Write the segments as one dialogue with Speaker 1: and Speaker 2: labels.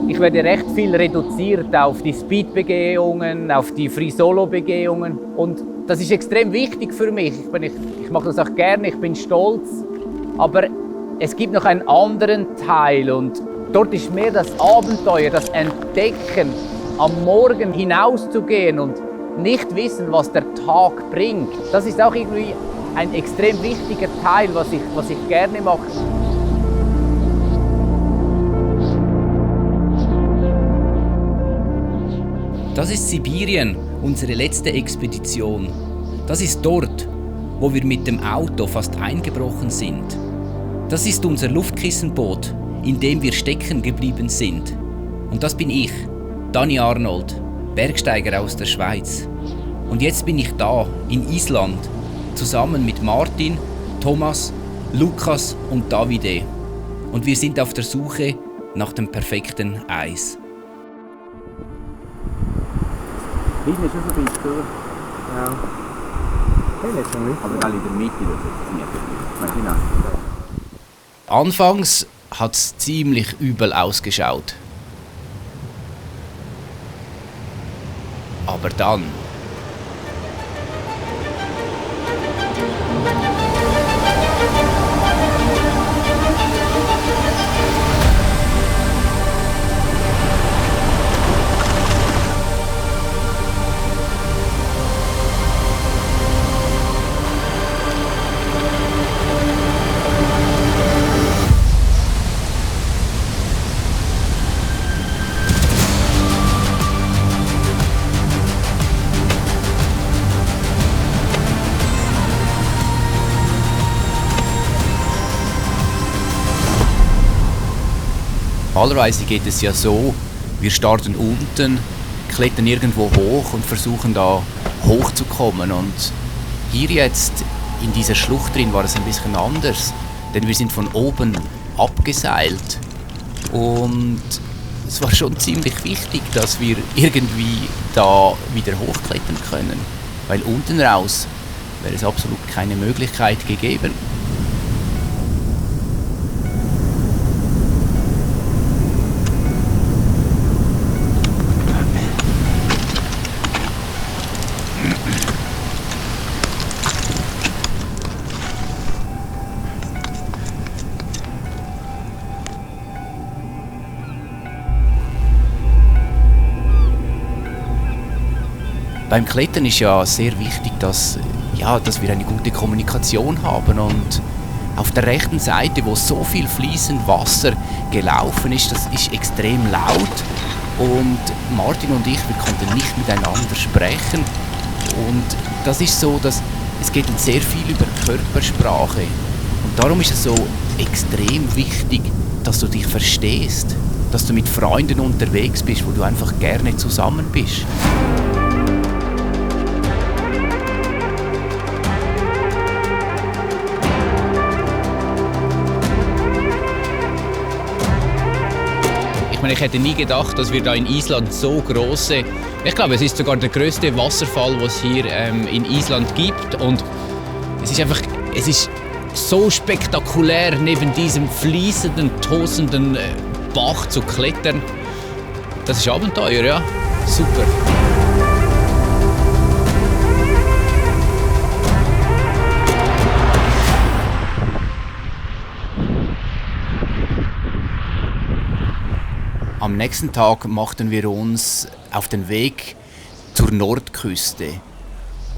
Speaker 1: Ich werde recht viel reduziert auf die Speed-Begehungen, auf die Free-Solo-Begehungen. Und das ist extrem wichtig für mich. Ich mache das auch gerne, ich bin stolz. Aber es gibt noch einen anderen Teil und dort ist mehr das Abenteuer, das Entdecken, am Morgen hinauszugehen und nicht wissen, was der Tag bringt. Das ist auch irgendwie ein extrem wichtiger Teil, was ich gerne mache.
Speaker 2: Das ist Sibirien, unsere letzte Expedition. Das ist dort, wo wir mit dem Auto fast eingebrochen sind. Das ist unser Luftkissenboot, in dem wir stecken geblieben sind. Und das bin ich, Dani Arnold, Bergsteiger aus der Schweiz. Und jetzt bin ich da, in Island, zusammen mit Martin, Thomas, Lukas und Davide. Und wir sind auf der Suche nach dem perfekten Eis.
Speaker 1: Hinten ist schon so ein bisschen durch.
Speaker 3: Ja. Hey, nicht so nicht.
Speaker 1: Aber gerade in der Mitte, das ist nicht.
Speaker 2: Anfangs hat es ziemlich übel ausgeschaut. Aber dann... Normalerweise geht es ja so, wir starten unten, klettern irgendwo hoch und versuchen da hochzukommen. Und hier jetzt in dieser Schlucht drin war es ein bisschen anders, denn wir sind von oben abgeseilt. Und es war schon ziemlich wichtig, dass wir irgendwie da wieder hochklettern können, weil unten raus wäre es absolut keine Möglichkeit gegeben. Beim Klettern ist ja sehr wichtig, dass wir eine gute Kommunikation haben. Und auf der rechten Seite, wo so viel fließend Wasser gelaufen ist, das ist extrem laut. Und Martin und ich, wir konnten nicht miteinander sprechen. Und das ist so, dass es geht sehr viel über Körpersprache. Und darum ist es so extrem wichtig, dass du dich verstehst, dass du mit Freunden unterwegs bist, wo du einfach gerne zusammen bist. Ich hätte nie gedacht, dass wir da in Island so große, ich glaube, es ist sogar der größte Wasserfall, was es hier in Island gibt. Und es ist so spektakulär, neben diesem fließenden, tosenden Bach zu klettern. Das ist Abenteuer, ja. Super. Am nächsten Tag machten wir uns auf den Weg zur Nordküste.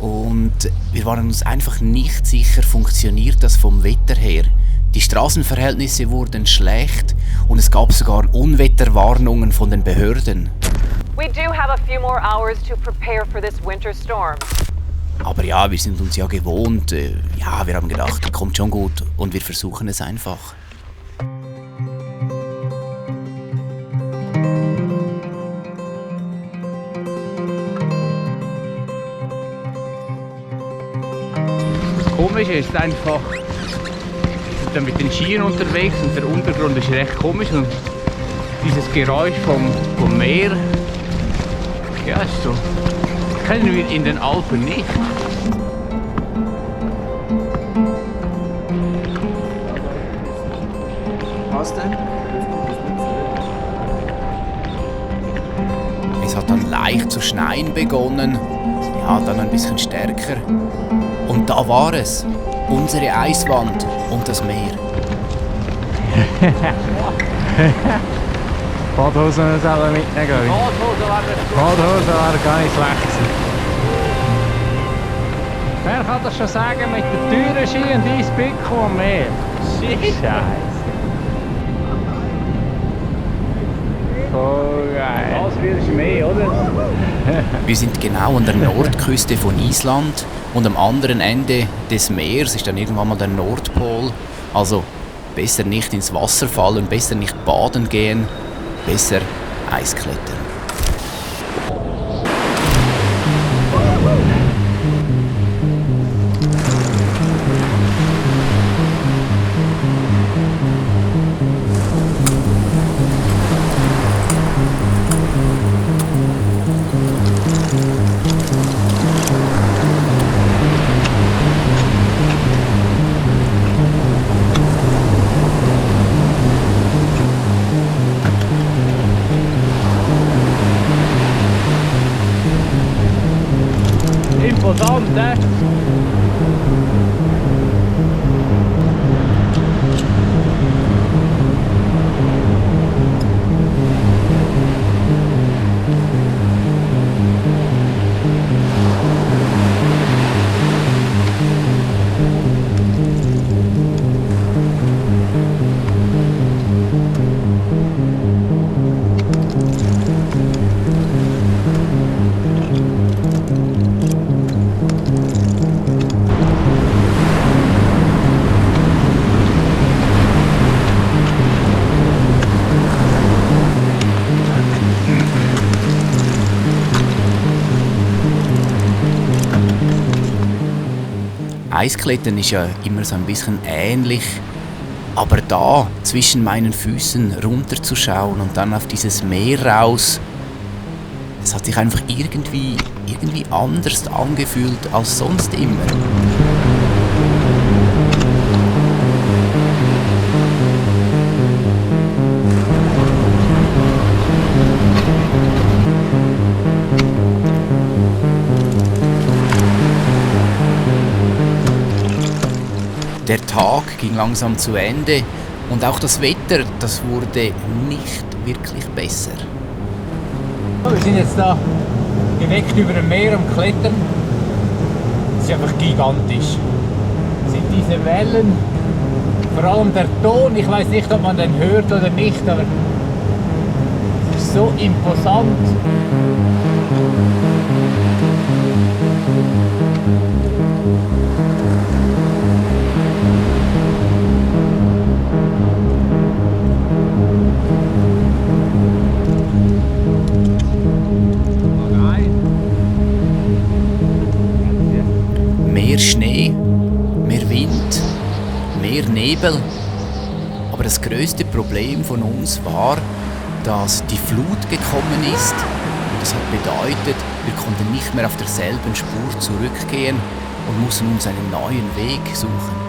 Speaker 2: Und wir waren uns einfach nicht sicher, funktioniert das vom Wetter her. Die Straßenverhältnisse wurden schlecht und es gab sogar Unwetterwarnungen von den Behörden.
Speaker 4: We do have a few more hours to prepare for this winter storm.
Speaker 2: Aber ja, wir sind uns ja gewohnt. Wir haben gedacht, kommt schon gut und wir versuchen es einfach.
Speaker 1: Komisch ist einfach, wir sind dann mit den Skiern unterwegs und der Untergrund ist recht komisch und dieses Geräusch vom Meer, ja, ist so, kennen wir in den Alpen nicht.
Speaker 2: leicht zu schneien begonnen. Ja, dann ein bisschen stärker. Und da war es. Unsere Eiswand und das Meer.
Speaker 3: Badhosen müssen wir mitnehmen, glaube ich. Badhosen wären gar nicht schlecht gewesen. Wer kann das schon sagen mit der teuren Ski und Eispickel am Meer? Scheiße. Voll geil.
Speaker 1: Was willst du mehr, oder?
Speaker 2: Wir sind genau an der Nordküste von Island und am anderen Ende des Meeres ist dann irgendwann mal der Nordpol. Also besser nicht ins Wasser fallen, besser nicht baden gehen, besser Eisklettern.
Speaker 1: Imposant, ne?
Speaker 2: Eisklettern ist ja immer so ein bisschen ähnlich, aber da zwischen meinen Füßen runterzuschauen und dann auf dieses Meer raus, es hat sich einfach irgendwie anders angefühlt als sonst immer. Der Tag ging langsam zu Ende und auch das Wetter, das wurde nicht wirklich besser.
Speaker 3: Wir sind jetzt da direkt über dem Meer am Klettern. Es ist einfach gigantisch. Es sind diese Wellen, vor allem der Ton, ich weiß nicht, ob man den hört oder nicht, aber es ist so imposant.
Speaker 2: Mehr Schnee, mehr Wind, mehr Nebel. Aber das größte Problem von uns war, dass die Flut gekommen ist. Und das hat bedeutet, wir konnten nicht mehr auf derselben Spur zurückgehen und mussten uns einen neuen Weg suchen.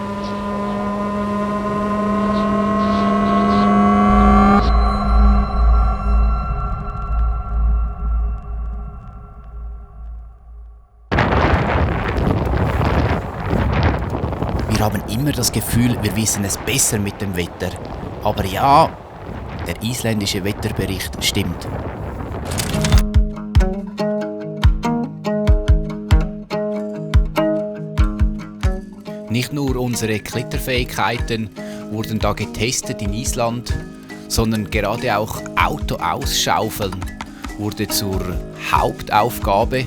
Speaker 2: Wir haben immer das Gefühl, wir wissen es besser mit dem Wetter. Aber ja, der isländische Wetterbericht stimmt. Nicht nur unsere Kletterfähigkeiten wurden da getestet in Island, sondern gerade auch Auto ausschaufeln wurde zur Hauptaufgabe.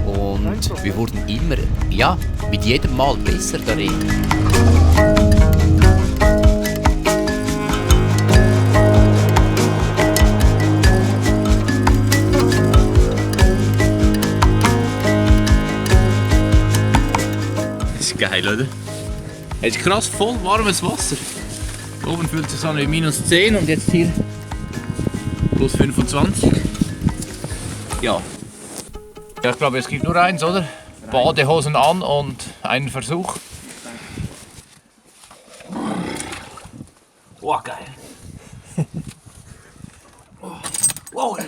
Speaker 2: Und wir wurden immer, ja, mit jedem Mal besser darin.
Speaker 5: Das ist geil, oder? Es ist krass voll warmes Wasser. Oben fühlt es sich an wie -10 und jetzt hier +25. Ja. Ja, ich glaube, es gibt nur eins, oder? Badehosen an und einen Versuch. Oh, geil.
Speaker 2: Oh la.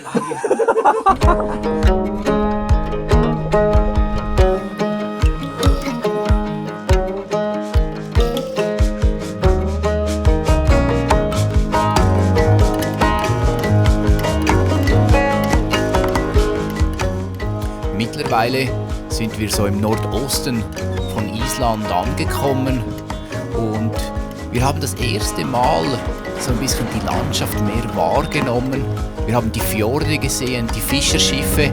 Speaker 2: Mittlerweile sind wir so im Nordosten von Island angekommen und wir haben das erste Mal so ein bisschen die Landschaft mehr wahrgenommen. Wir haben die Fjorde gesehen, die Fischerschiffe,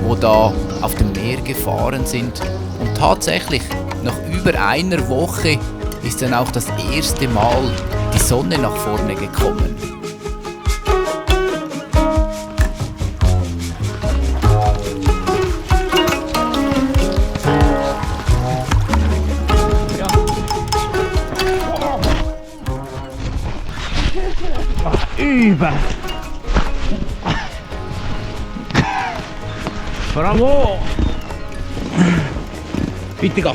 Speaker 2: wo da auf dem Meer gefahren sind. Und tatsächlich, nach über einer Woche ist dann auch das erste Mal die Sonne nach vorne gekommen.
Speaker 3: Über! Bravo! Bitte geht's!
Speaker 6: Du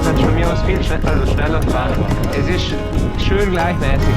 Speaker 6: kannst von mir aus viel schneller fahren. Es ist schön gleichmäßig.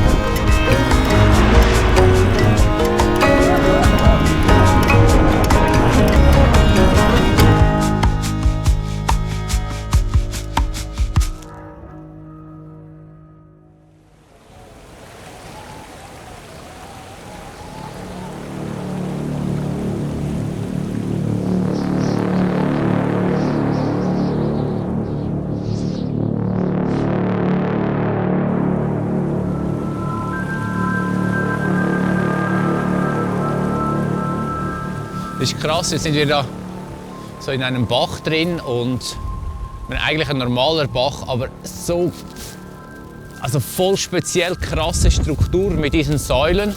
Speaker 3: Das ist krass, jetzt sind wir da so in einem Bach drin und eigentlich ein normaler Bach, aber so voll speziell krasse Struktur mit diesen Säulen.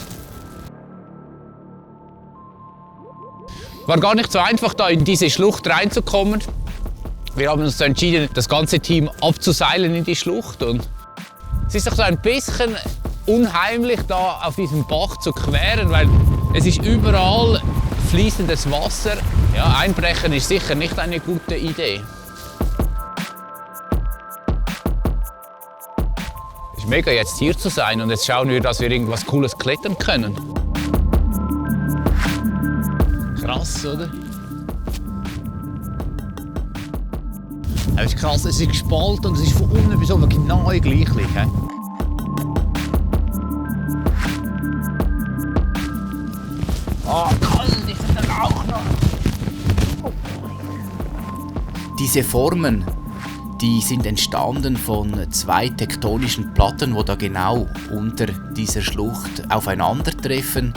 Speaker 3: War gar nicht so einfach, da in diese Schlucht reinzukommen. Wir haben uns entschieden, das ganze Team abzuseilen in die Schlucht und es ist doch so ein bisschen unheimlich, da auf diesem Bach zu queren, weil es ist überall fließendes Wasser. Ja, einbrechen ist sicher nicht eine gute Idee. Es ist mega, jetzt hier zu sein und jetzt schauen wir, dass wir irgendwas Cooles klettern können. Krass, oder? Es ist krass, es ist gespalten und es ist von unten bis oben genau gleich. Oh, kalt ist das auch noch.
Speaker 2: Diese Formen, die sind entstanden von zwei tektonischen Platten, die da genau unter dieser Schlucht aufeinandertreffen.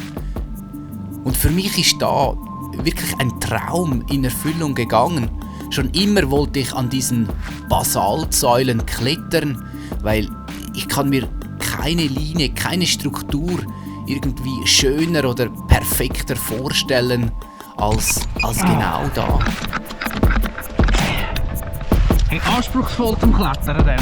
Speaker 2: Und für mich ist da wirklich ein Traum in Erfüllung gegangen. Schon immer wollte ich an diesen Basaltsäulen klettern, weil ich kann mir keine Linie, keine Struktur irgendwie schöner oder perfekter vorstellen als genau da.
Speaker 3: Hey, anspruchsvoll zum Klettern. Dann.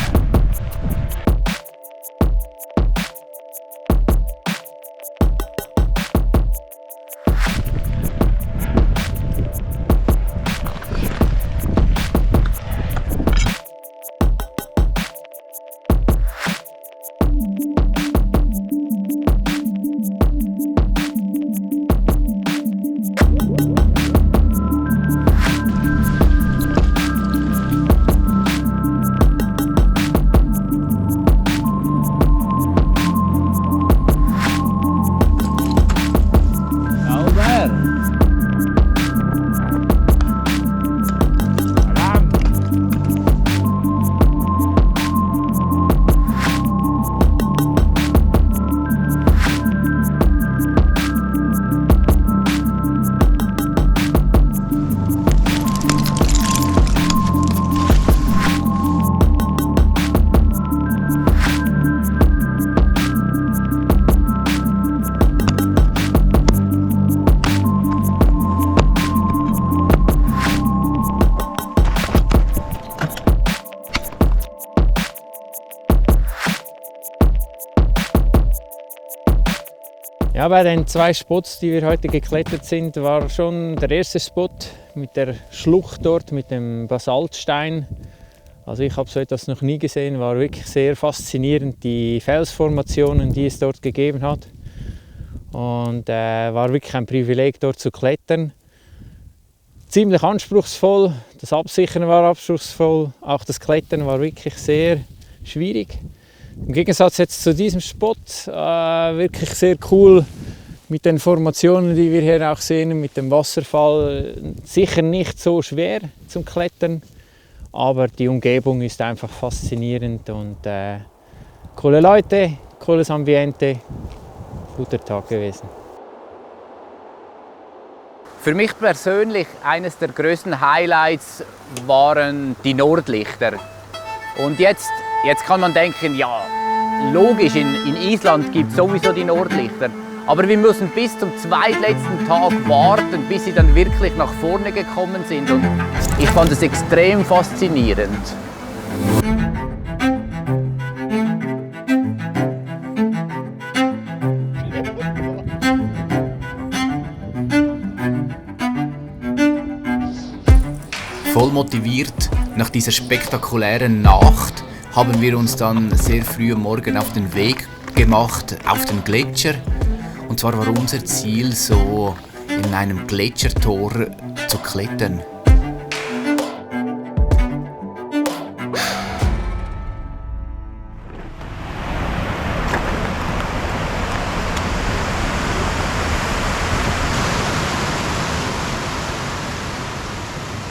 Speaker 3: Ja, bei den 2 Spots, die wir heute geklettert sind, war schon der erste Spot mit der Schlucht dort, mit dem Basaltstein. Also ich habe so etwas noch nie gesehen, war wirklich sehr faszinierend, die Felsformationen, die es dort gegeben hat. Und war wirklich ein Privileg, dort zu klettern. Ziemlich anspruchsvoll, das Absichern war anspruchsvoll, auch das Klettern war wirklich sehr schwierig. Im Gegensatz jetzt zu diesem Spot, wirklich sehr cool mit den Formationen, die wir hier auch sehen, mit dem Wasserfall. Sicher nicht so schwer zum Klettern, aber die Umgebung ist einfach faszinierend und coole Leute, cooles Ambiente, guter Tag gewesen.
Speaker 1: Für mich persönlich eines der größten Highlights waren die Nordlichter. Und jetzt kann man denken, ja, logisch, in Island gibt es sowieso die Nordlichter. Aber wir müssen bis zum zweitletzten Tag warten, bis sie dann wirklich nach vorne gekommen sind. Und ich fand es extrem faszinierend.
Speaker 2: Voll motiviert nach dieser spektakulären Nacht haben wir uns dann sehr früh am Morgen auf den Weg gemacht auf den Gletscher. Und zwar war unser Ziel, so in einem Gletschertor zu klettern.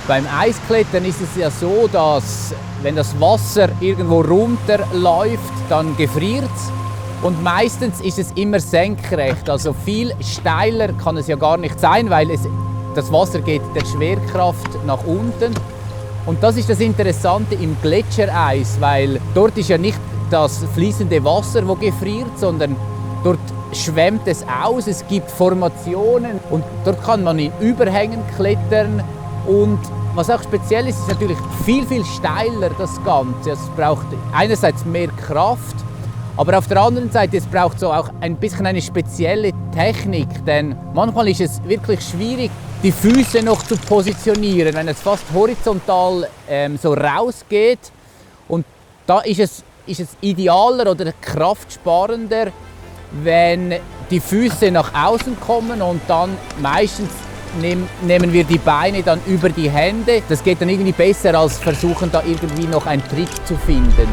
Speaker 1: Beim Eisklettern ist es ja so, dass wenn das Wasser irgendwo runterläuft, dann gefriert es. Und meistens ist es immer senkrecht, also viel steiler kann es ja gar nicht sein, weil das Wasser geht der Schwerkraft nach unten. Und das ist das Interessante im Gletschereis, weil dort ist ja nicht das fließende Wasser, wo gefriert, sondern dort schwemmt es aus, es gibt Formationen und dort kann man in Überhängen klettern. Und was auch speziell ist, ist natürlich viel, viel steiler das Ganze. Es braucht einerseits mehr Kraft, aber auf der anderen Seite es braucht so auch ein bisschen eine spezielle Technik, denn manchmal ist es wirklich schwierig, die Füße noch zu positionieren, wenn es fast horizontal so rausgeht. Und da ist es idealer oder kraftsparender, wenn die Füße nach außen kommen und dann meistens nehmen wir die Beine dann über die Hände. Das geht dann irgendwie besser, als versuchen da irgendwie noch einen Trick zu finden.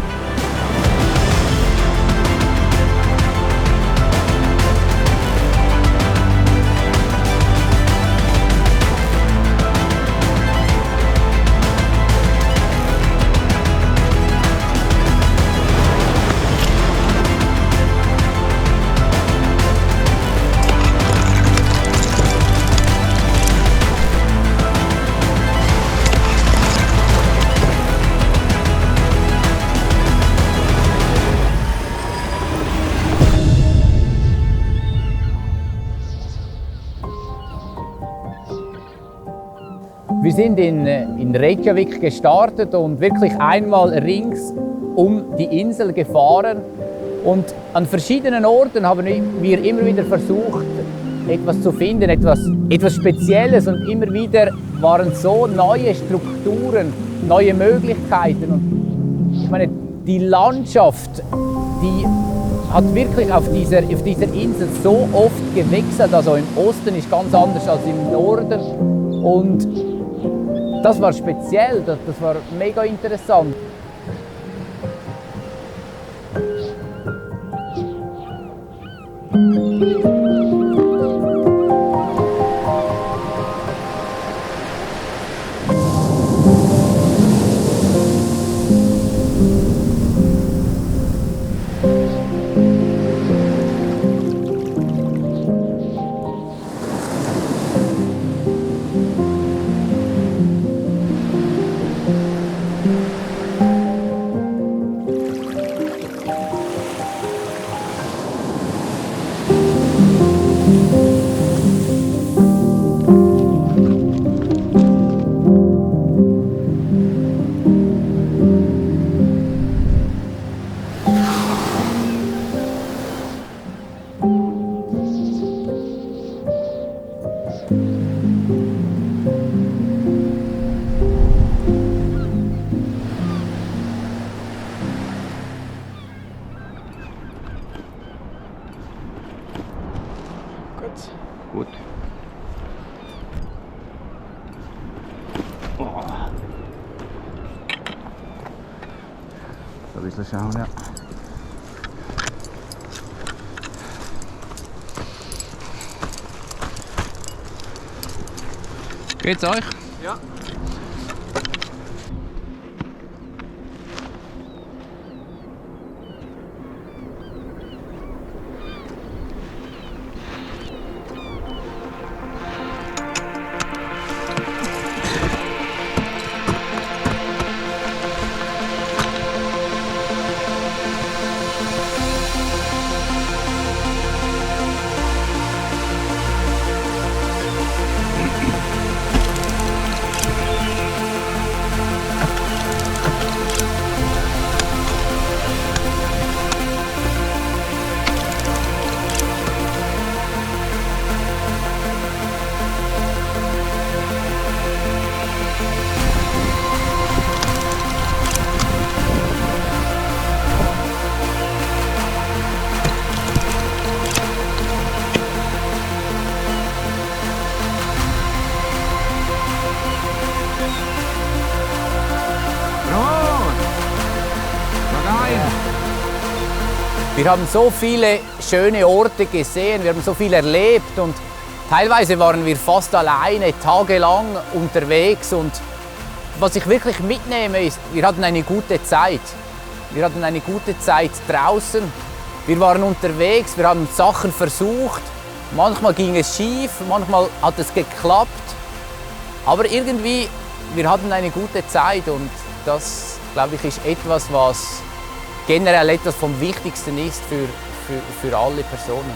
Speaker 1: Wir sind in Reykjavik gestartet und wirklich einmal rings um die Insel gefahren. Und an verschiedenen Orten haben wir immer wieder versucht, etwas zu finden, etwas Spezielles. Und immer wieder waren so neue Strukturen, neue Möglichkeiten. Und ich meine, die Landschaft, die hat wirklich auf dieser Insel so oft gewechselt. Also im Osten ist ganz anders als im Norden. Und das war speziell, das war mega interessant.
Speaker 6: jetzt. Gut. Oh.
Speaker 2: So ein bisschen schauen, ja.
Speaker 5: Geht's euch?
Speaker 6: Ja.
Speaker 1: Wir haben so viele schöne Orte gesehen, wir haben so viel erlebt und teilweise waren wir fast alleine tagelang unterwegs und was ich wirklich mitnehme ist, wir hatten eine gute Zeit. Wir hatten eine gute Zeit draußen, wir waren unterwegs, wir haben Sachen versucht, manchmal ging es schief, manchmal hat es geklappt, aber irgendwie, wir hatten eine gute Zeit und das, glaube ich, ist etwas, was generell etwas vom Wichtigsten ist für alle Personen.